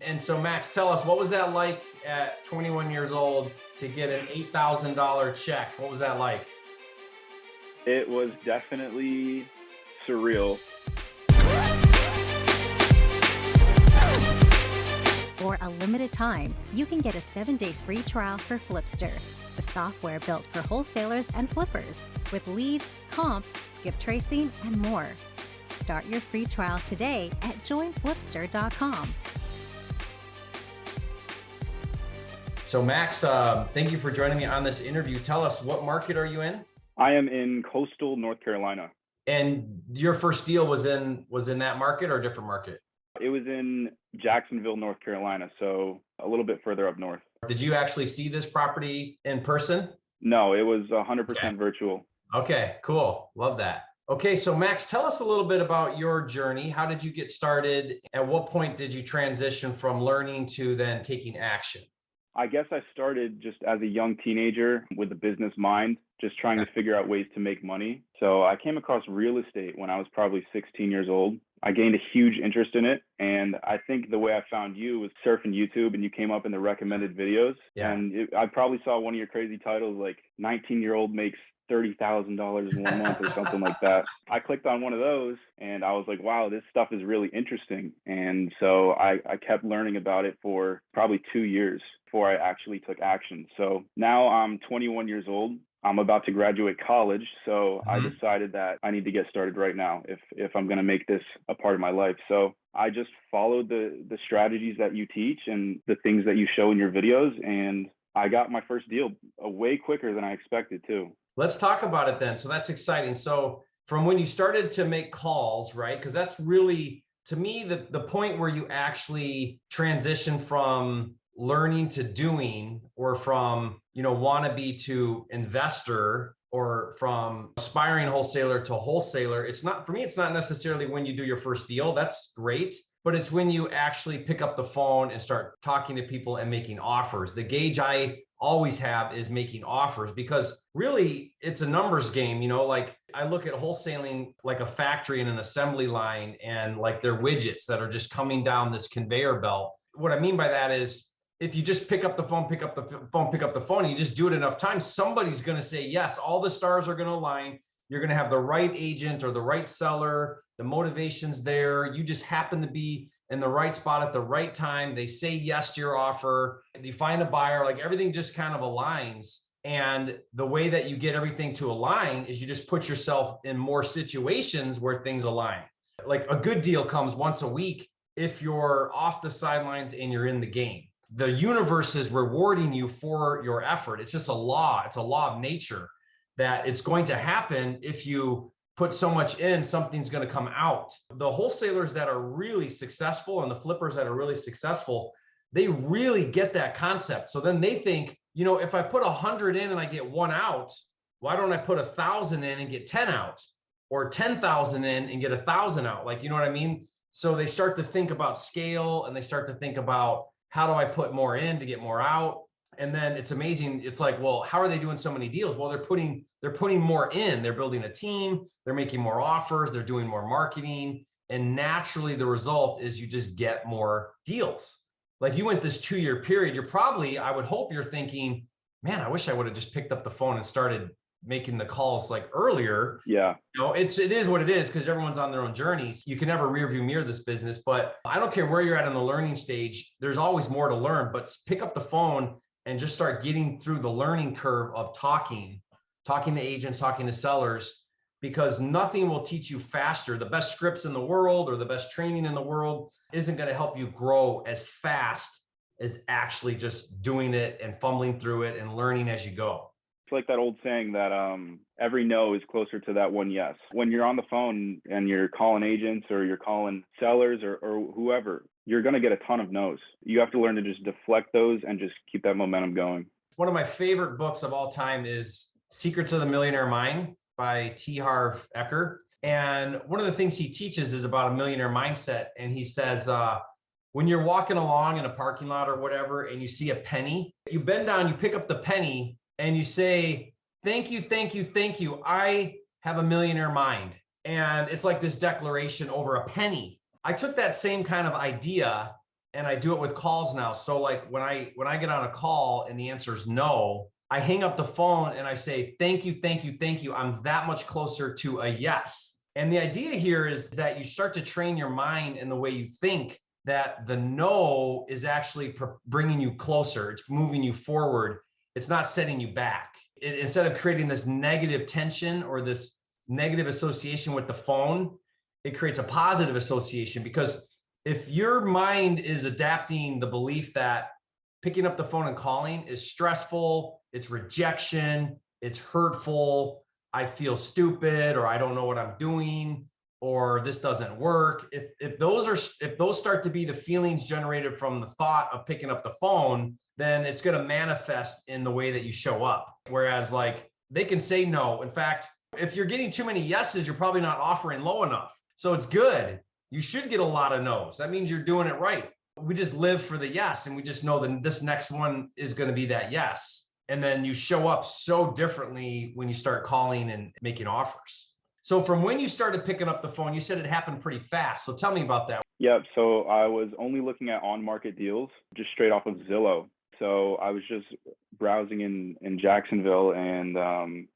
And so Max, tell us, what was that like at 21 years old to get an $8,000 check? What was that like? It was definitely surreal. For a limited time, you can get a 7-day free trial for Flipster, the software built for wholesalers and flippers, with leads, comps, skip tracing, and more. Start your free trial today at joinflipster.com. So Max, thank you for joining me on this interview. Tell us, what market are you in? I am in coastal North Carolina. And your first deal was in that market or a different market? It was in Jacksonville, North Carolina, so a little bit further up north. Did you actually see this property in person? No, it was 100% virtual. Okay, cool. Love that. Okay, so Max, tell us a little bit about your journey. How did you get started? At what point did you transition from learning to then taking action? I guess I started just as a young teenager with a business mind, just trying to figure out ways to make money. So I came across real estate when I was probably 16 years old. I gained a huge interest in it. And I think the way I found you was surfing YouTube, and you came up in the recommended videos. Yeah. And I probably saw one of your crazy titles, like 19-year-old makes $30,000 in 1 month or something like that. I clicked on one of those and I was like, wow, this stuff is really interesting. And so I kept learning about it for probably 2 years before I actually took action. So now I'm 21 years old. I'm about to graduate college. So I decided that I need to get started right now if I'm going to make this a part of my life. So I just followed the strategies that you teach and the things that you show in your videos. And I got my first deal way quicker than I expected too. Let's talk about it then. So that's exciting. So from when you started to make calls, right? Because that's really, to me, the point where you actually transition from learning to doing, or from, wannabe to investor, or from aspiring wholesaler to wholesaler. It's not, for me, it's not necessarily when you do your first deal. That's great. But it's when you actually pick up the phone and start talking to people and making offers. The gauge I always have is making offers, because really it's a numbers game. Like I look at wholesaling like a factory and an assembly line, and like they're widgets that are just coming down this conveyor belt. What I mean by that is, if you just pick up the phone, and you just do it enough times, somebody's going to say yes. All the stars are going to align. You're going to have the right agent or the right seller. The motivation's there. You just happen to be in the right spot at the right time. They say yes to your offer. You find a buyer, like everything just kind of aligns. And the way that you get everything to align is you just put yourself in more situations where things align. Like a good deal comes once a week if you're off the sidelines and you're in the game. The universe is rewarding you for your effort. It's just a law. It's a law of nature that it's going to happen. If you put so much in, something's going to come out. The wholesalers that are really successful and the flippers that are really successful, they really get that concept. So then they think, if I put 100 in and I get 1 out, why don't I put 1,000 in and get 10 out, or 10,000 in and get 1,000 out? Like, you know what I mean? So they start to think about scale, and they start to think about, how do I put more in to get more out? And then it's amazing. It's like, well, how are they doing so many deals? Well, they're putting more in. They're building a team. They're making more offers. They're doing more marketing. And naturally, the result is you just get more deals. Like you went this 2-year period. You're probably, I would hope you're thinking, man, I wish I would have just picked up the phone and started making the calls like earlier. Yeah. It is what it is, because everyone's on their own journeys. You can never rearview mirror this business, but I don't care where you're at in the learning stage. There's always more to learn, but pick up the phone and just start getting through the learning curve of talking to agents, talking to sellers, because nothing will teach you faster. The best scripts in the world or the best training in the world isn't going to help you grow as fast as actually just doing it and fumbling through it and learning as you go. It's like that old saying that every no is closer to that one yes. When you're on the phone and you're calling agents or you're calling sellers or whoever, you're going to get a ton of no's. You have to learn to just deflect those and just keep that momentum going. One of my favorite books of all time is Secrets of the Millionaire Mind by T. Harv Eker. And one of the things he teaches is about a millionaire mindset. And he says, when you're walking along in a parking lot or whatever, and you see a penny, you bend down, you pick up the penny, and you say, thank you, thank you, thank you. I have a millionaire mind. And it's like this declaration over a penny. I took that same kind of idea and I do it with calls now. So like when I get on a call and the answer is no, I hang up the phone and I say, thank you, thank you, thank you. I'm that much closer to a yes. And the idea here is that you start to train your mind in the way you think, that the no is actually bringing you closer. It's moving you forward. It's not setting you back. Instead of creating this negative tension or this negative association with the phone, it creates a positive association. Because if your mind is adapting the belief that picking up the phone and calling is stressful, it's rejection, it's hurtful, I feel stupid, or I don't know what I'm doing, or this doesn't work. If those start to be the feelings generated from the thought of picking up the phone, then it's going to manifest in the way that you show up. Whereas like they can say no. In fact, if you're getting too many yeses, you're probably not offering low enough. So it's good. You should get a lot of no's. That means you're doing it right. We just live for the yes, and we just know that this next one is going to be that yes. And then you show up so differently when you start calling and making offers. So from when you started picking up the phone, you said it happened pretty fast. So tell me about that. Yeah, so I was only looking at on-market deals just straight off of Zillow. So I was just browsing in Jacksonville, and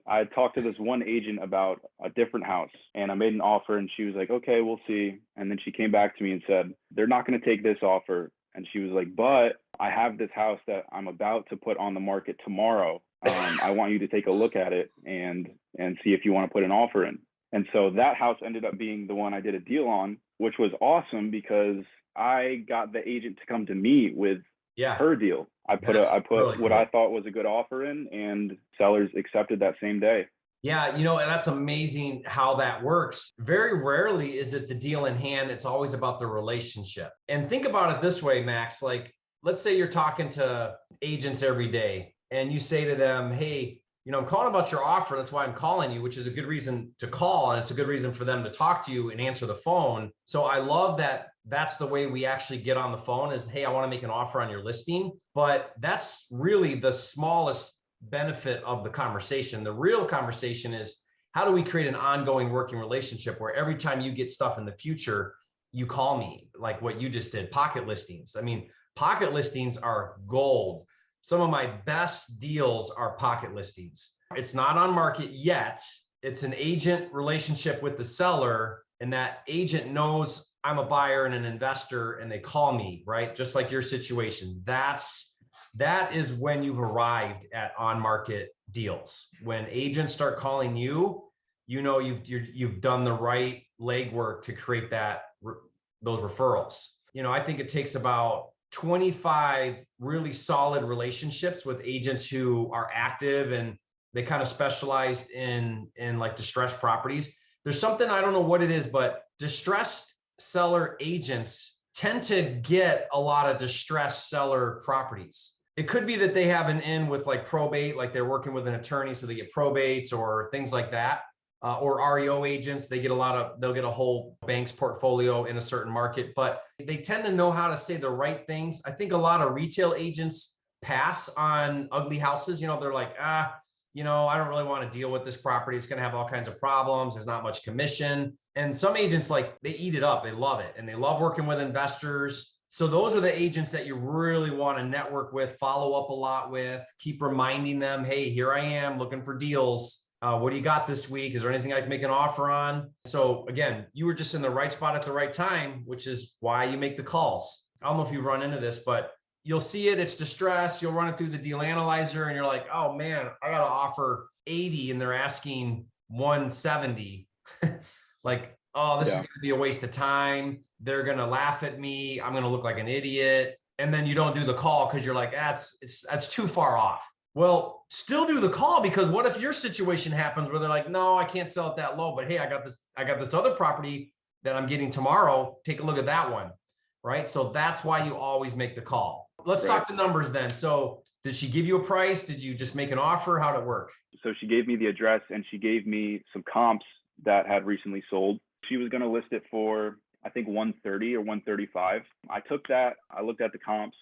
I had talked to this one agent about a different house, and I made an offer, and she was like, okay, we'll see. And then she came back to me and said, they're not going to take this offer. And she was like, but I have this house that I'm about to put on the market tomorrow. I want you to take a look at it and see if you want to put an offer in. And so that house ended up being the one I did a deal on, which was awesome because I got the agent to come to me with her deal. I put really what I thought was a good offer in, and sellers accepted that same day. Yeah, and that's amazing how that works. Very rarely is it the deal in hand. It's always about the relationship. And think about it this way, Max, like let's say you're talking to agents every day and you say to them, hey, I'm calling about your offer. That's why I'm calling you, which is a good reason to call. And it's a good reason for them to talk to you and answer the phone. So I love that that's the way we actually get on the phone is, hey, I want to make an offer on your listing. But that's really the smallest benefit of the conversation. The real conversation is, how do we create an ongoing working relationship where every time you get stuff in the future, you call me, like what you just did, pocket listings. I mean, pocket listings are gold. Some of my best deals are pocket listings. It's not on market yet. It's an agent relationship with the seller, and that agent knows I'm a buyer and an investor, and they call me, right? Just like your situation. That is when you've arrived at on-market deals. When agents start calling you, you've done the right legwork to create those referrals. I think it takes about 25 really solid relationships with agents who are active and they kind of specialized in like distressed properties. There's something, I don't know what it is, but distressed seller agents tend to get a lot of distressed seller properties. It could be that they have an in with like probate, like they're working with an attorney, so they get probates or things like that. Or REO agents, they'll get a whole bank's portfolio in a certain market, but they tend to know how to say the right things. I think a lot of retail agents pass on ugly houses. They're like, I don't really want to deal with this property. It's going to have all kinds of problems. There's not much commission. And some agents, like, they eat it up. They love it. And they love working with investors. So those are the agents that you really want to network with, follow up a lot with, keep reminding them, hey, here I am looking for deals. What do you got this week? Is there anything I can make an offer on? So again, you were just in the right spot at the right time, which is why you make the calls. I don't know if you run into this, but you'll see it. It's distressed. You'll run it through the deal analyzer and you're like, oh man, I got to offer 80 and they're asking 170. Like, oh, this is going to be a waste of time. They're going to laugh at me. I'm going to look like an idiot. And then you don't do the call because you're like, that's too far off. Well, still do the call, because what if your situation happens where they're like, no, I can't sell it that low, but hey, I got this other property that I'm getting tomorrow. Take a look at that one. Right. So that's why you always make the call. Let's talk the numbers then. So did she give you a price? Did you just make an offer? How'd it work? So she gave me the address and she gave me some comps that had recently sold. She was going to list it for, I think, 130 or 135. I took that. I looked at the comps.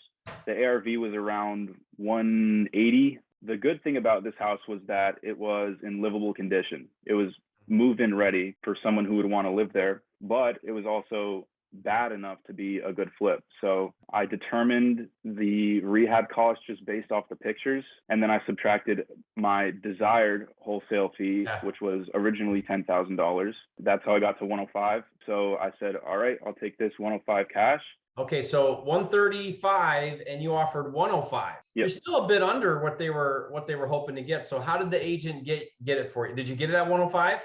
The ARV was around 180. The good thing about this house was that it was in livable condition. It was move-in ready for someone who would want to live there, but it was also bad enough to be a good flip. So I determined the rehab cost just based off the pictures. And then I subtracted my desired wholesale fee, which was originally $10,000. That's how I got to 105. So I said, all right, I'll take this 105 cash. Okay, so 135 and you offered 105. Yep. You're still a bit under what they were hoping to get. So how did the agent get it for you? Did you get it at 105?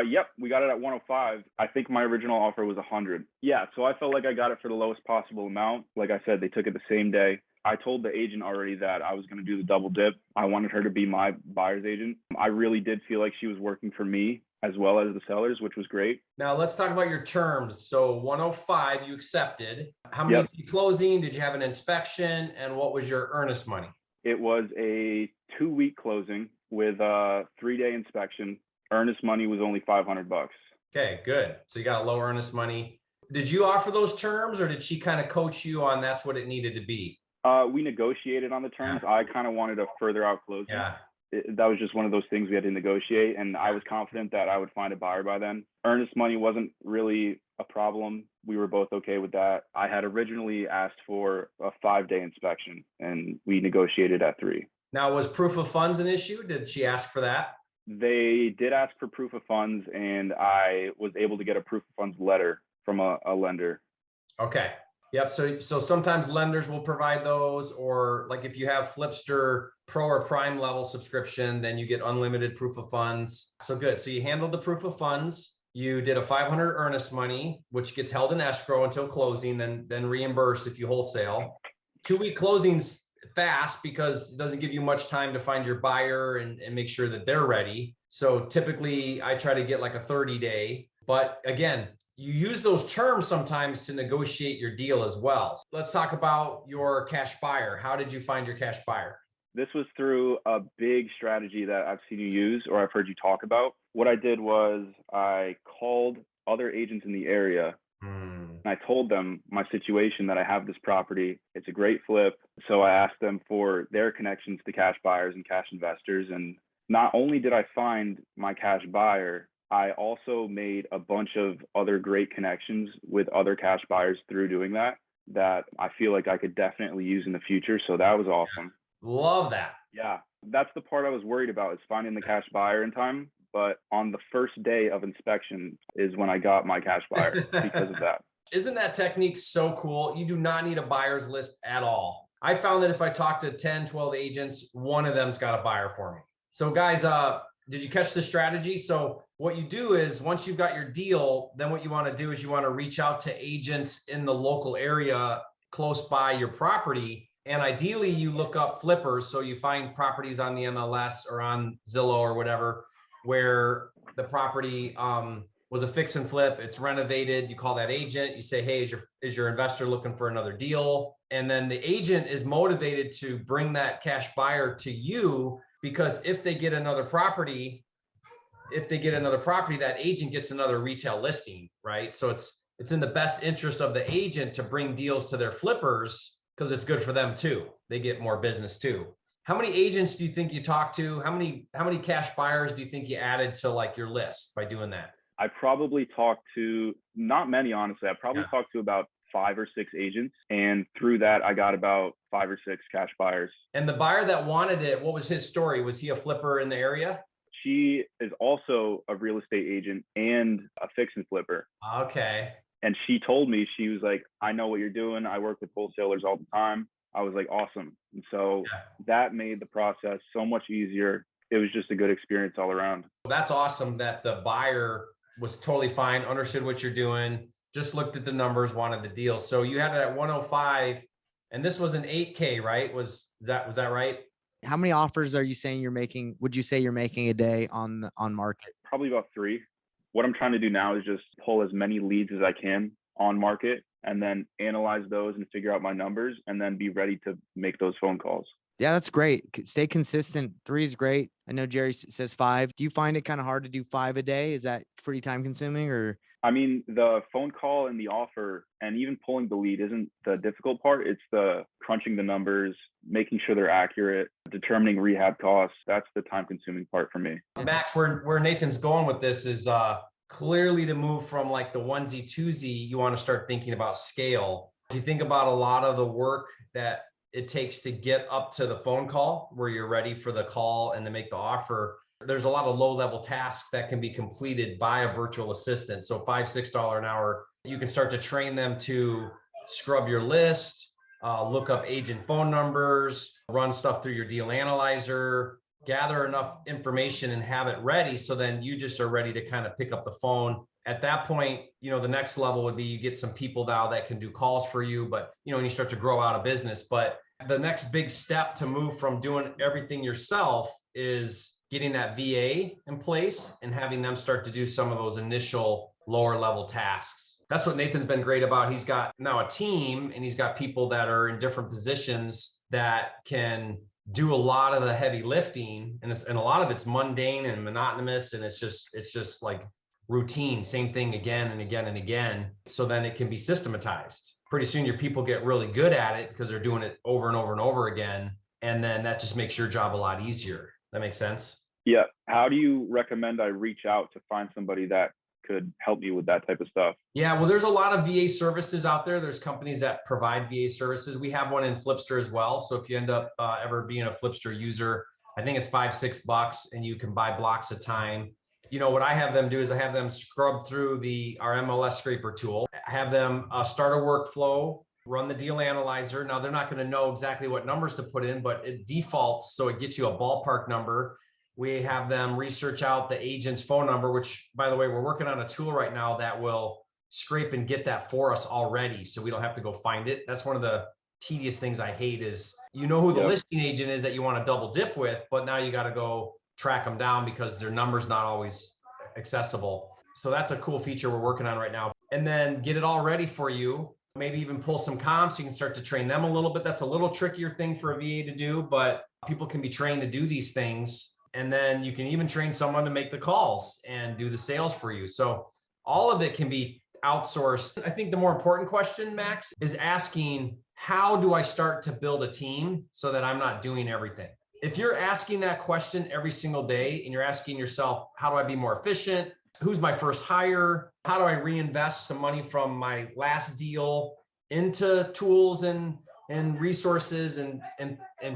Yep, we got it at 105. I think my original offer was 100. Yeah, so I felt like I got it for the lowest possible amount. Like I said, they took it the same day. I told the agent already that I was going to do the double dip. I wanted her to be my buyer's agent. I really did feel like she was working for me as well as the sellers, which was great. Now let's talk about your terms. So 105 you accepted. How many closing? Did you have an inspection? And what was your earnest money? It was a 2-week closing with a 3-day inspection. Earnest money was only $500. Okay, good. So you got a low earnest money. Did you offer those terms or did she kind of coach you on that's what it needed to be? We negotiated on the terms. I kind of wanted a further out closing. Yeah. That was just one of those things we had to negotiate. And I was confident that I would find a buyer by then. Earnest money wasn't really a problem. We were both okay with that. I had originally asked for a 5-day inspection and we negotiated at 3. Now, was proof of funds an issue? Did she ask for that? They did ask for proof of funds and I was able to get a proof of funds letter from a lender. Okay. Yep. So sometimes lenders will provide those, or like if you have Flipster Pro or Prime level subscription, then you get unlimited proof of funds. So good. So you handled the proof of funds. You did a 500 earnest money, which gets held in escrow until closing, then reimbursed if you wholesale. 2-week closings fast because it doesn't give you much time to find your buyer and make sure that they're ready. So typically I try to get like a 30-day, but again, you use those terms sometimes to negotiate your deal as well. So let's talk about your cash buyer. How did you find your cash buyer? This was through a big strategy that I've seen you use or I've heard you talk about. What I did was I called other agents in the area and I told them my situation, that I have this property. It's a great flip. So I asked them for their connections to cash buyers and cash investors. And not only did I find my cash buyer, I also made a bunch of other great connections with other cash buyers through doing that I feel like I could definitely use in the future. So that was awesome. Love that. Yeah, that's the part I was worried about, is finding the cash buyer in time. But on the first day of inspection is when I got my cash buyer because of that. Isn't that technique so cool? You do not need a buyer's list at all. I found that if I talk to 10, 12 agents, one of them's got a buyer for me. So guys, did you catch the strategy? So what you do is once you've got your deal, then what you want to do is you want to reach out to agents in the local area close by your property. And ideally you look up flippers. So you find properties on the MLS or on Zillow or whatever, where the property was a fix and flip, it's renovated. You call that agent, you say, hey, is your investor looking for another deal? And then the agent is motivated to bring that cash buyer to you, because if they get another property, that agent gets another retail listing, right? So it's in the best interest of the agent to bring deals to their flippers because it's good for them too. They get more business too. How many agents do you think you talked to? How many cash buyers do you think you added to like your list by doing that? I probably talked to, not many, honestly. I probably talked to about 5 or 6 agents. And through that, I got about 5 or 6 cash buyers. And the buyer that wanted it, what was his story? Was he a flipper in the area? She is also a real estate agent and a fix and flipper. Okay. And she told me, she was like, I know what you're doing. I work with wholesalers all the time. I was like, awesome. And so that made the process so much easier. It was just a good experience all around. That's awesome that the buyer was totally fine, understood what you're doing, just looked at the numbers, wanted the deal. So you had it at 105, and this was an 8K, right? Was that right? How many offers are you saying you're making? Would you say you're making a day on market? Probably about 3. What I'm trying to do now is just pull as many leads as I can on market and then analyze those and figure out my numbers and then be ready to make those phone calls. Yeah, that's great. Stay consistent. 3 is great. I know Jerry says 5. Do you find it kind of hard to do 5 a day? Is that pretty time consuming or? I mean, the phone call and the offer and even pulling the lead isn't the difficult part. It's the crunching the numbers, making sure they're accurate, determining rehab costs. That's the time consuming part for me. Max, where Nathan's going with this is clearly to move from like the onesie twosie, you want to start thinking about scale. If you think about a lot of the work that it takes to get up to the phone call where you're ready for the call and to make the offer, there's a lot of low level tasks that can be completed by a virtual assistant. So $5-6 an hour, you can start to train them to scrub your list, look up agent phone numbers, run stuff through your deal analyzer, gather enough information and have it ready. So then you just are ready to kind of pick up the phone. At that point, the next level would be you get some people now that can do calls for you, but when you start to grow out a business. But the next big step to move from doing everything yourself is getting that VA in place and having them start to do some of those initial lower level tasks. That's what Nathan's been great about. He's got now a team and he's got people that are in different positions that can do a lot of the heavy lifting, and a lot of it's mundane and monotonous, and it's just like routine, same thing again and again and again. So then it can be systematized. Pretty soon your people get really good at it because they're doing it over and over and over again. And then that just makes your job a lot easier. That makes sense? Yeah. How do you recommend I reach out to find somebody that could help me with that type of stuff? Yeah, well, there's a lot of VA services out there. There's companies that provide VA services. We have one in Flipster as well. So if you end up ever being a Flipster user, I think it's $5-6 and you can buy blocks of time. What I have them do is I have them scrub through our MLS scraper tool, have them start a workflow, run the deal analyzer. Now they're not going to know exactly what numbers to put in, but it defaults. So it gets you a ballpark number. We have them research out the agent's phone number, which, by the way, we're working on a tool right now that will scrape and get that for us already. So we don't have to go find it. That's one of the tedious things I hate is, who the listing agent is that you want to double dip with, but now you got to go track them down because their number's not always accessible. So that's a cool feature we're working on right now. And then get it all ready for you. Maybe even pull some comps. You can start to train them a little bit. That's a little trickier thing for a VA to do, but people can be trained to do these things. And then you can even train someone to make the calls and do the sales for you. So all of it can be outsourced. I think the more important question, Max, is asking, how do I start to build a team so that I'm not doing everything? If you're asking that question every single day and you're asking yourself, how do I be more efficient? Who's my first hire? How do I reinvest some money from my last deal into tools and resources and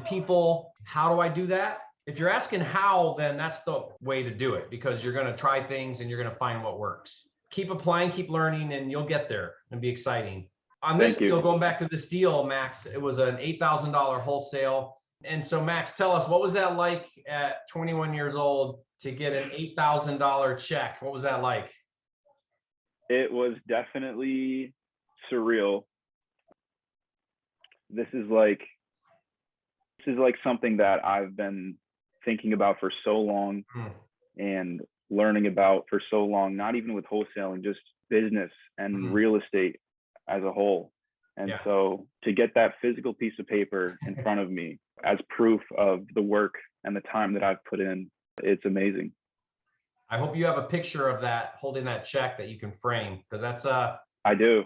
people? How do I do that? If you're asking how, then that's the way to do it, because you're going to try things and you're going to find what works. Keep applying, keep learning, and you'll get there and be exciting. On this deal, going back to this deal, Max, it was an $8,000 wholesale. And so, Max, tell us, what was that like at 21 years old to get an $8,000 check? What was that like? It was definitely surreal. This is like something that I've been thinking about for so long and learning about for so long, not even with wholesaling, just business and real estate as a whole. And so to get that physical piece of paper in front of me as proof of the work and the time that I've put in, it's amazing. I hope you have a picture of that, holding that check that you can frame, because that's I do.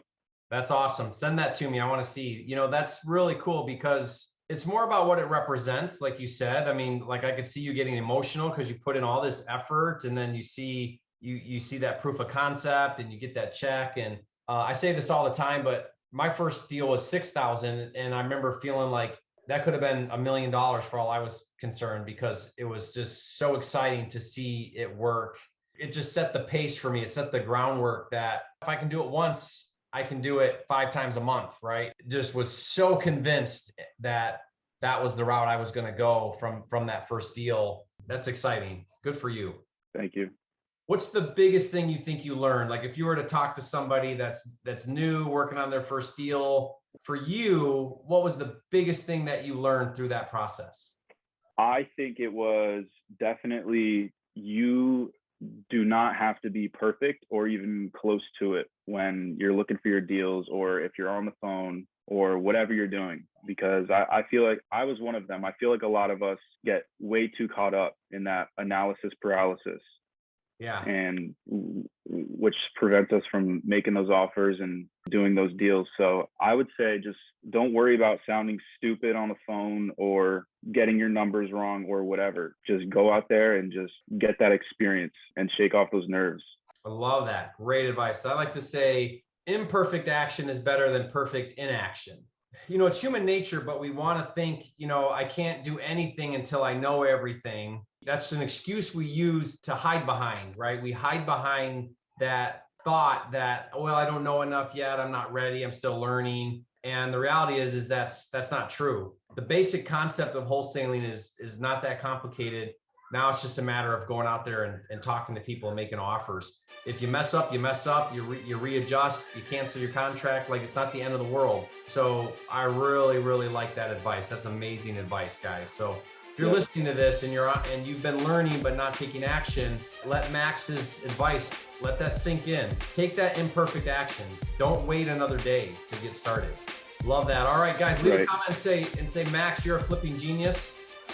That's awesome. Send that to me. I want to see. That's really cool because it's more about what it represents. Like you said, I mean, like I could see you getting emotional because you put in all this effort, and then you see that proof of concept and you get that check. And I say this all the time, but my first deal was $6,000. And I remember feeling like that could have been $1 million for all I was concerned, because it was just so exciting to see it work. It just set the pace for me. It set the groundwork that if I can do it once, I can do it 5 times a month, right? Just was so convinced that that was the route I was going to go from that first deal. That's exciting. Good for you. Thank you. What's the biggest thing you think you learned? Like if you were to talk to somebody that's new, working on their first deal, for you, what was the biggest thing that you learned through that process? I think it was definitely, you do not have to be perfect or even close to it when you're looking for your deals, or if you're on the phone or whatever you're doing, because I feel like I was one of them. I feel like a lot of us get way too caught up in that analysis paralysis. Yeah. And which prevents us from making those offers and doing those deals. So I would say just don't worry about sounding stupid on the phone or getting your numbers wrong or whatever. Just go out there and just get that experience and shake off those nerves. I love that. Great advice. I like to say imperfect action is better than perfect inaction. You know, it's human nature, but we want to think, you know, I can't do anything until I know everything. That's an excuse we use to hide behind, right? We hide behind that thought that, well, I don't know enough yet. I'm not ready. I'm still learning. And the reality is that's not true. The basic concept of wholesaling is not that complicated. Now it's just a matter of going out there and talking to people and making offers. If you mess up, you mess up, you readjust, you cancel your contract. Like, it's not the end of the world. So I really, really like that advice. That's amazing advice, guys. So if you're listening to this and you've been learning but not taking action, let Max's advice, let that sink in. Take that imperfect action. Don't wait another day to get started. Love that. All right, guys, leave a comment and say, Max, you're a flipping genius.